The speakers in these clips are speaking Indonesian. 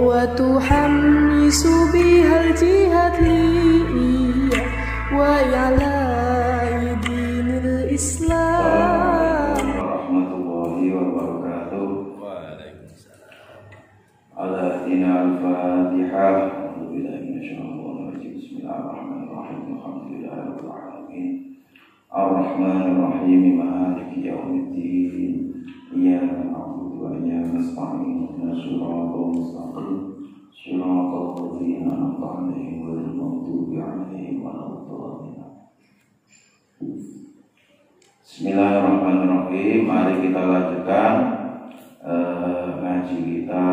وتحمس بها الجهاد وإعلاء دين الإسلام. ورحمة الله وبركاته. على دين الفاتحة. أعوذ بالله من الشيطان الرجيم. بسم الله الرحمن الرحيم. الحمد لله رب العالمين الرحمن الرحيم مالك يوم الدين إياك نعبد وإياك نستعين اهدنا الصراط المستقيم صراط الذين أنعمت عليهم غير المغضوب عليهم ولا الضالين. Bismillahirrahmanirrahim. Mari kita lanjutkan ngaji kita,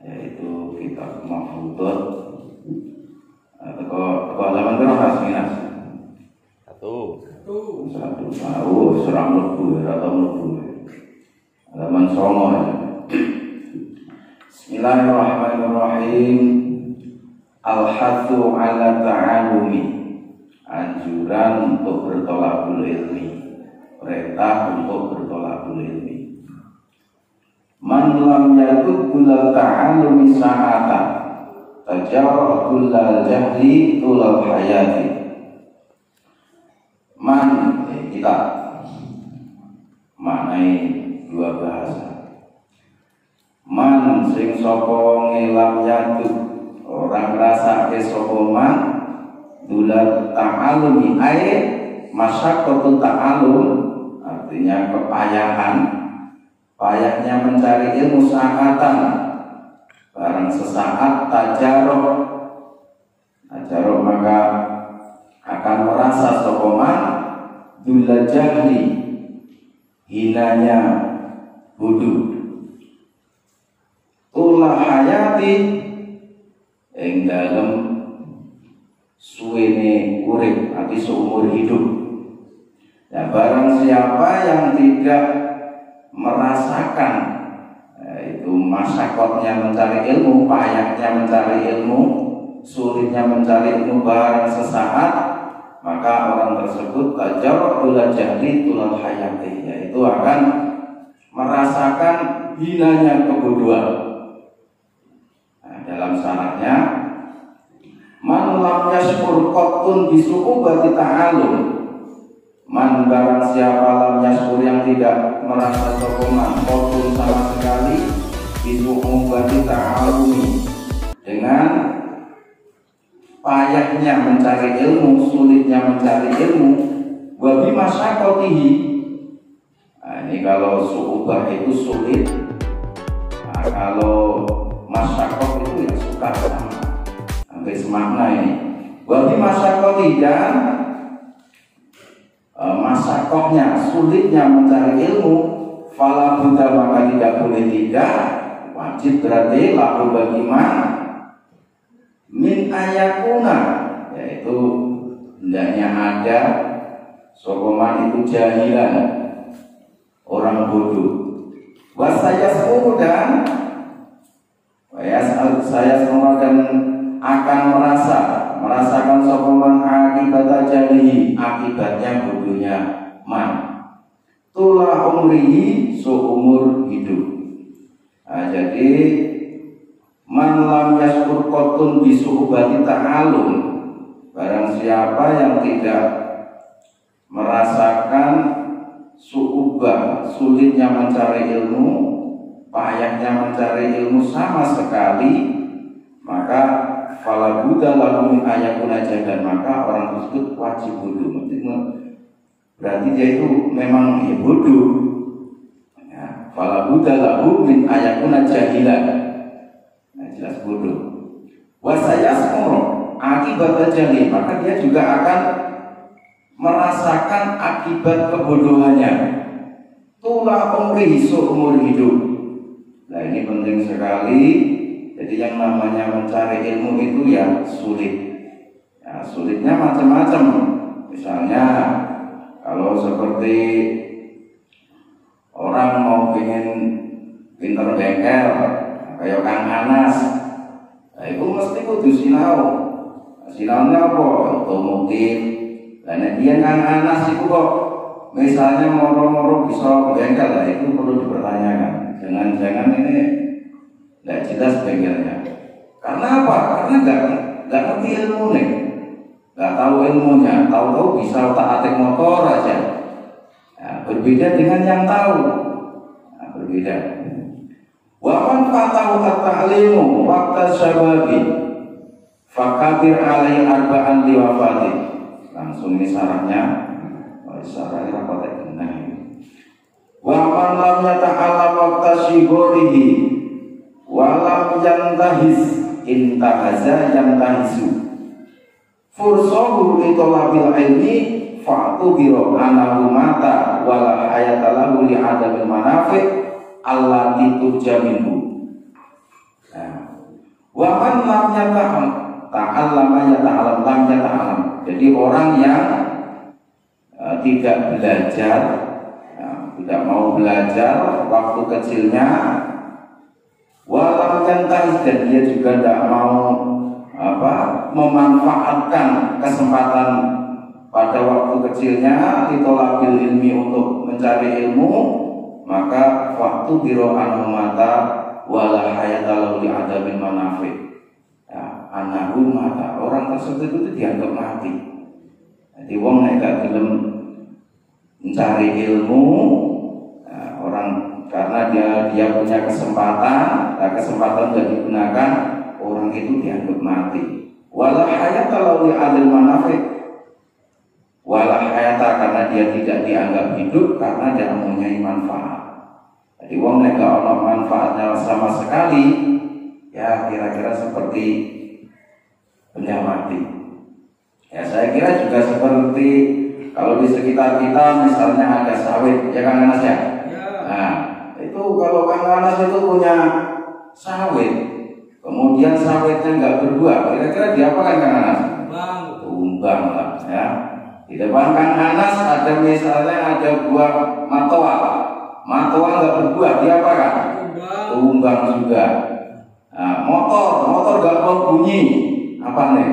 yaitu kitab Mahfudhot. Teko halaman berapa Mas Minas? Satu tahu surah Mulku atau Mulku. Halaman 9. Bismillahirrahmanirrahim. Al-hathu ala ta'alumi, anjuran untuk bertolakul ilmi, perintah untuk bertolakul ilmi. Man lam yakut kullal ta'alumi sa'atan tajarrah kullal jahli tulal hayati. Man, kita maknai dua bahasa. Man sing sapa ngelam yakut, orang ngrasake sapa man dulal ta'alumi ae masyaqqatul ta'alum, artinya kepayahan, payahnya mencari ilmu sa'atan, barang sesaat tajarok maka akan merasa sapa man dulal jahli, hinanya bodoh, tulah hayati ing dalem suwene urip, arti seumur hidup. Ya, barang siapa yang tidak merasakan itu masyakotnya mencari ilmu, payahnya mencari ilmu, sulitnya mencari ilmu barang sesaat, maka orang tersebut tajarrah tulal jahli tulal hayati, yaitu akan merasakan hinanya kebodohan. Nah, dalam syaratnya man lam yashkur qattun bisu'ubati ta'alum, man barang siapa lam yashkur yang tidak merasa sokoman qattun sama sekali bisu'ubati ta'alumi, dengan payahnya mencari ilmu, sulitnya mencari ilmu, wa bi masyaqqatihi. Nah, ini kalau su'ubah itu sulit, nah, kalau masyaqqah itu ya suka sama. Semakna ini berarti masyaqqati, dan masyaqqahnya, sulitnya mencari ilmu, fala buddha maka tidak boleh tidak, wajib berarti lahu bagi man min ayakuna, yaitu hendaknya ada sokoman itu jahilan, orang bodoh, wasaya semua dan saya semua dan akan merasakan sokoman akibat jahili, akibatnya bodohnya man, tulah umrihi, seumur hidup. Nah, jadi man lam yashkur qattun bisu'ubati ta'alum, barang siapa yang tidak merasakan su'ubah, sulitnya mencari ilmu, payahnya mencari ilmu sama sekali, maka fala buddha lahu min ayakuna jahilan, maka orang tersebut wajib bodoh. Berarti dia itu memang ya bodoh. Ya, fala buddha lahu min ayakuna jahilan. Nah, jelas bodoh. Wasayasmur akibat jahil, maka dia juga akan merasakan akibat kebodohannya. Tulah umri, seumur hidup. Nah, ini penting sekali. Jadi yang namanya mencari ilmu itu ya sulit. Ya, sulitnya macam-macam. Misalnya kalau seperti orang mau pengen pinter bengkel, kayak Kang Anas, nah, itu mesti kudu sinau. Sinaunya apa? Otomotif. Dan dia Kang Anas itu kok misalnya moro-moro bisa bengkel, lah itu perlu dipertanyakan. Jangan-jangan ini nggak jelas bengkelnya. Karena apa? Karena nggak ngerti ilmu nih, nggak tahu ilmunya, tahu-tahu bisa otak-atik motor aja. Nah, berbeda dengan yang tahu. Nah, berbeda. Wa man fatahu at-ta'limu waqta syababi fakabir alai arba'an liwafati. Langsung ini syaratnya. Syaratnya apa tadi? Wa man lam yata'allam waqta shigorihi wa lam yantahiz intahaza yantahizu fursahu li talabil ilmi fa'tu biro anahu mata wala hayatalahu li adamil manafi' allati turjaminhu. Wa man lam yata'allam. Jadi orang yang tidak belajar, tidak mau belajar waktu kecilnya, walam yantahiz, dan dia juga tidak mau memanfaatkan kesempatan pada waktu kecilnya ditolabil ilmi untuk mencari ilmu, maka waktu biro mata wala hayatalahu li adabil manafi. Anahu mata, orang tersebut itu dianggap mati. Jadi wong nek gak gelem mencari ilmu, orang karena dia punya kesempatan, kesempatan tidak digunakan, orang itu dianggap mati. Wala hayata lauli adil manafi, wala hayata, karena dia tidak dianggap hidup karena dia mempunyai manfaat. Jadi wong nek gak ono manfaatnya sama sekali, ya kira-kira seperti benda mati. Ya saya kira juga seperti kalau di sekitar kita misalnya ada sawit, ya Kang Anas ya. Nah, itu kalau Kang Anas itu punya sawit, kemudian sawitnya nggak berbuah, kira-kira diapakan Kang Anas? Tumbang lah, ya. Di depan Kang Anas ada misalnya ada buah matoa, matoa nggak berbuah, diapakan? Tumbang juga. Nah, motor nggak mau bunyi, apa nih?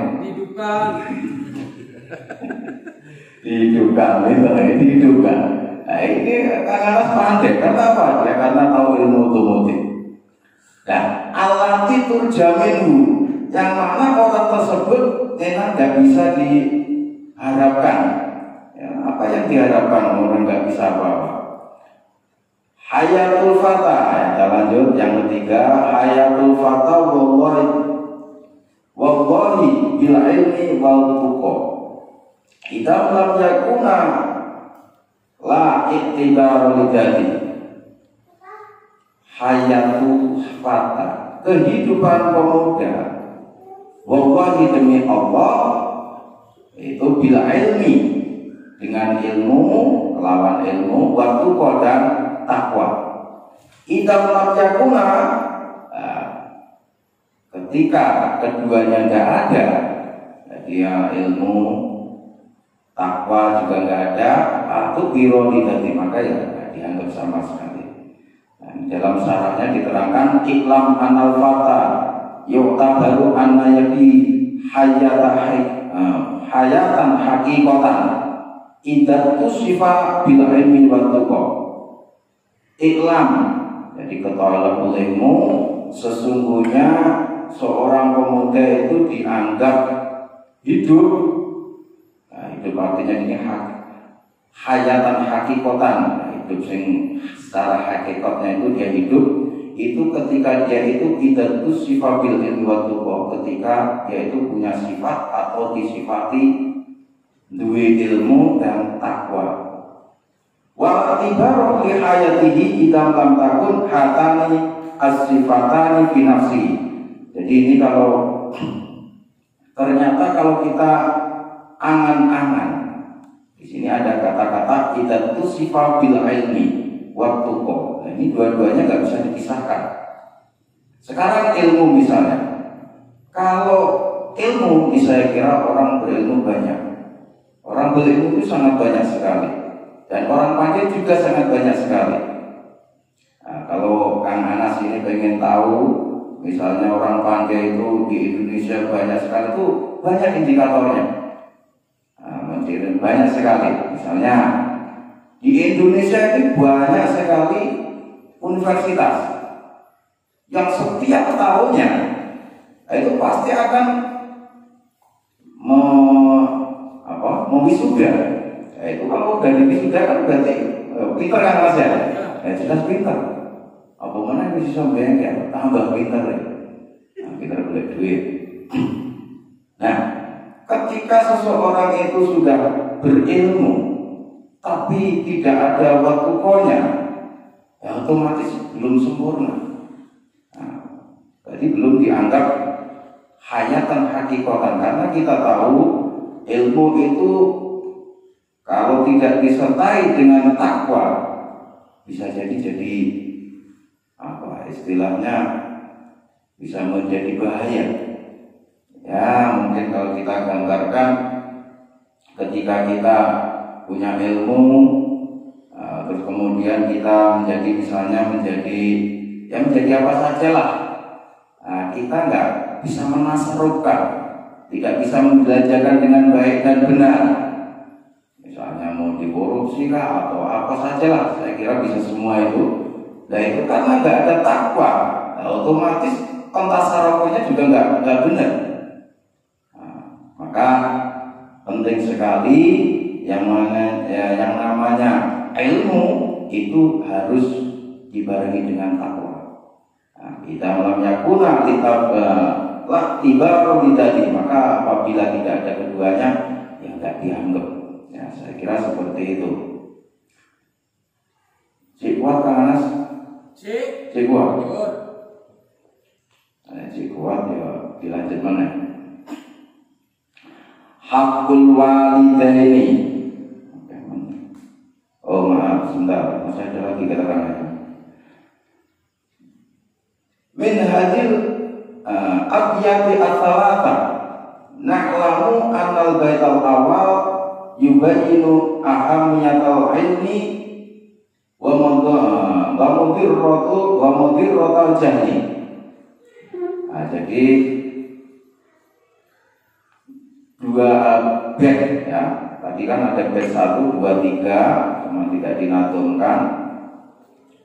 Dihidupkan. Nah, ini Kang Anas pandai, karena apa? Ya karena tahu ilmu otomotif. Nah, alati turjaminhu, yang mana orang tersebut memang nggak bisa diharapkan. Ya, apa yang diharapkan orang nggak bisa apa-apa. Hayatul fata, ya, kita lanjut yang ketiga. Hayatul fata wallahi bil ilmi wal tuqa. Idza lam yakuna la iktibar lidati. Hayatul fata, kehidupan pemuda, wallahi demi Allah, itu bil ilmi, dengan ilmu, lawan ilmu, waktu dan takwa. Idza lam yakuna, ketika keduanya tidak ada, jadi ya ilmu, takwa juga nggak ada, atau biro didati, maka ya nggak dianggap sama sekali. Nah, dalam syaratnya diterangkan iklam anal fata yu'tabaru anna yadi hayatan hakikatan idatu sifat bil ilmi wa tuqa. Iklam, jadi ketahuilah olehmu, sesungguhnya seorang pemuda itu dianggap hidup. Nah, hidup artinya ini hayatan hakikotan, hidup sing secara hakikatnya itu dia hidup, itu ketika dia itu tidak itu sifat bil ilmi wa tuqa, ketika dia itu punya sifat atau disifati duwe ilmu dan takwa. Wa tibaru li hayatihi idam lam takun hatani as-sifatani fi nafsi. Jadi ini kalau ternyata kalau kita angan-angan, di sini ada kata-kata kita itu sifat bil ilmi wa tuqa. Nah, ini dua-duanya nggak bisa dipisahkan. Sekarang ilmu misalnya, kalau ilmu saya kira orang berilmu banyak, orang berilmu itu sangat banyak sekali, dan orang pandai juga sangat banyak sekali. Nah, kalau Kang Anas ini pengen tahu, misalnya orang pandai itu di Indonesia banyak sekali, itu banyak indikatornya. Nah, banyak sekali. Misalnya di Indonesia itu banyak sekali universitas yang setiap tahunnya itu pasti akan mewisuda. Itu kalau udah diwisuda kan berarti pintar kan Mas ya? Jelas pintar. Apa mana bisa bengkel tambah pintar ya? Nah, pintar boleh duit. Nah, ketika seseorang itu sudah berilmu tapi tidak ada wakukonya, ya otomatis belum sempurna. Nah, jadi belum dianggap hayatan hakikatan, karena kita tahu ilmu itu kalau tidak disertai dengan takwa bisa jadi apa istilahnya, bisa menjadi bahaya. Ya mungkin kalau kita gambarkan ketika kita punya ilmu, terus kemudian kita menjadi apa saja lah, kita nggak bisa menasarufkan, tidak bisa menjelaskan dengan baik dan benar. Misalnya mau dikorupsi kah atau apa saja lah, saya kira bisa semua itu. Nah itu karena nggak ada takwa, otomatis kontasarufnya juga nggak benar. Maka penting sekali yang namanya ilmu itu harus dibarengi dengan takwa. Kita malamnya kuna tiba tadi, maka apabila tidak ada keduanya, ya nggak dianggap. Ya saya kira seperti itu. Cik kuat Kang Anas? Cik kuat. Cik kuat ya dilanjut mana? Hakul walidaini. Oh maaf, sebentar, masih ada lagi keterangannya. Min hadil abyati atsalata na'lamu annal baital awal yubayyinu ahamiyatal ilmi wa mudirratal jahli. Jadi dua bed ya, tadi kan ada bed 1, 2, 3, cuma tidak dinaturkan.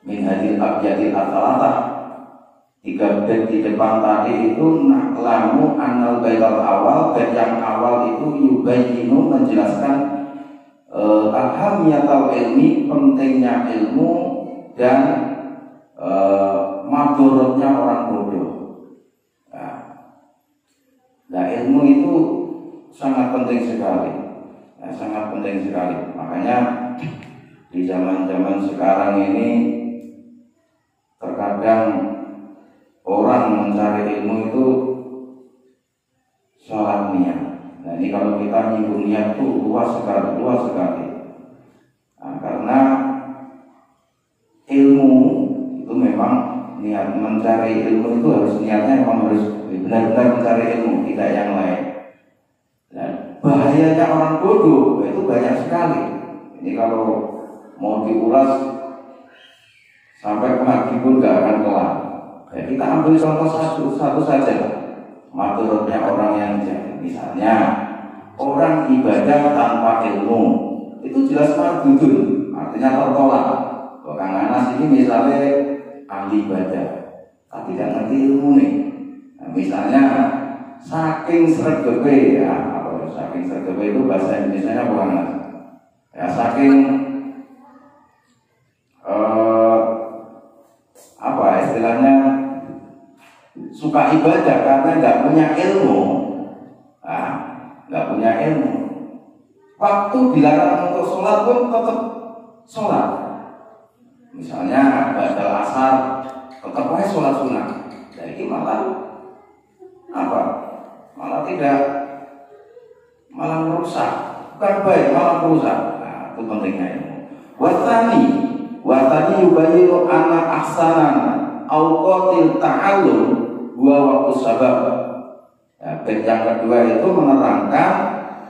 Min hadil abyadil atsalata, 3 bed di depan tadi itu naklamu anal baital awal, bed yang awal itu yubayyinu menjelaskan ahamiyatal ilmi, pentingnya ilmu dan madorotnya orang bodoh. Nah ilmu itu sangat penting sekali, ya, sangat penting sekali. Makanya di zaman-zaman sekarang ini terkadang orang mencari ilmu itu salah niat. Nah ini kalau kita nyinggung niat itu luas sekali. Nah, karena ilmu itu memang niat mencari ilmu itu harus niatnya memang harus benar-benar mencari ilmu, tidak yang lain. Bahayanya orang bodoh itu banyak sekali. Ini kalau mau diulas sampai pagi pun gak akan kelar. Ya, kita ambil contoh satu saja, madorotnya orang yang jahil. Misalnya orang ibadah tanpa ilmu itu jelas mardudun, artinya tertolak. Kang Anas ini misalnya ahli ibadah tapi tidak ngerti ilmu nih. Nah, misalnya saking sregep ya. Saking sregep itu bahasa Indonesianya bukan ya, saking apa istilahnya, suka ibadah karena nggak punya ilmu. Nggak punya ilmu, waktu dilarang untuk sholat pun tetap sholat. Misalnya badal asar tetap aja sholat sunat. Jadi malah apa? Malah merusak, bukan baik, malah merusak. Nah, itu pentingnya ilmu. Watani yubayinu anna ahsanan awqatil ta'allum wa waqtus sabab. Ya, bait yang kedua itu menerangkan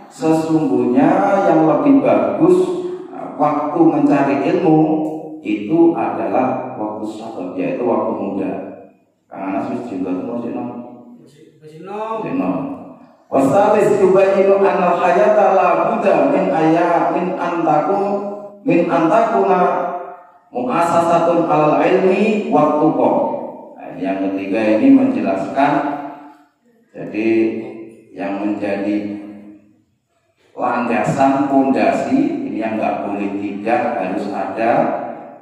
sesungguhnya yang lebih bagus waktu mencari ilmu itu adalah waktu sabab, yaitu waktu muda. Karena Anas juga itu masih nom. Wasalis yubayinu anal hayata la budda min antakuna muasasatun alal ilmi waktu kok. yang ketiga ini menjelaskan jadi yang menjadi landasan pondasi ini yang nggak boleh tidak harus ada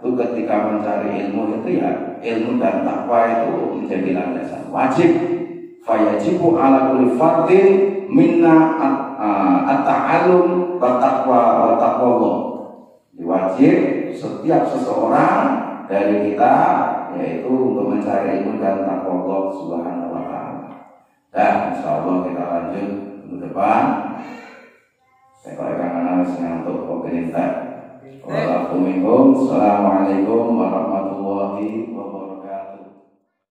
itu ketika mencari ilmu itu ya ilmu dan takwa itu menjadi landasan wajib. Fayajibu ala kulli fardin minna at-ta'allum wa taqwa wa taqwa. Wajib setiap seseorang dari kita yaitu untuk mencari ilmu dan takwa Allah Subhanahu wa taala. Dan insyaallah kita lanjut ke depan. Saya akan untuk pemerintah. Wassalamualaikum warahmatullahi wabarakatuh.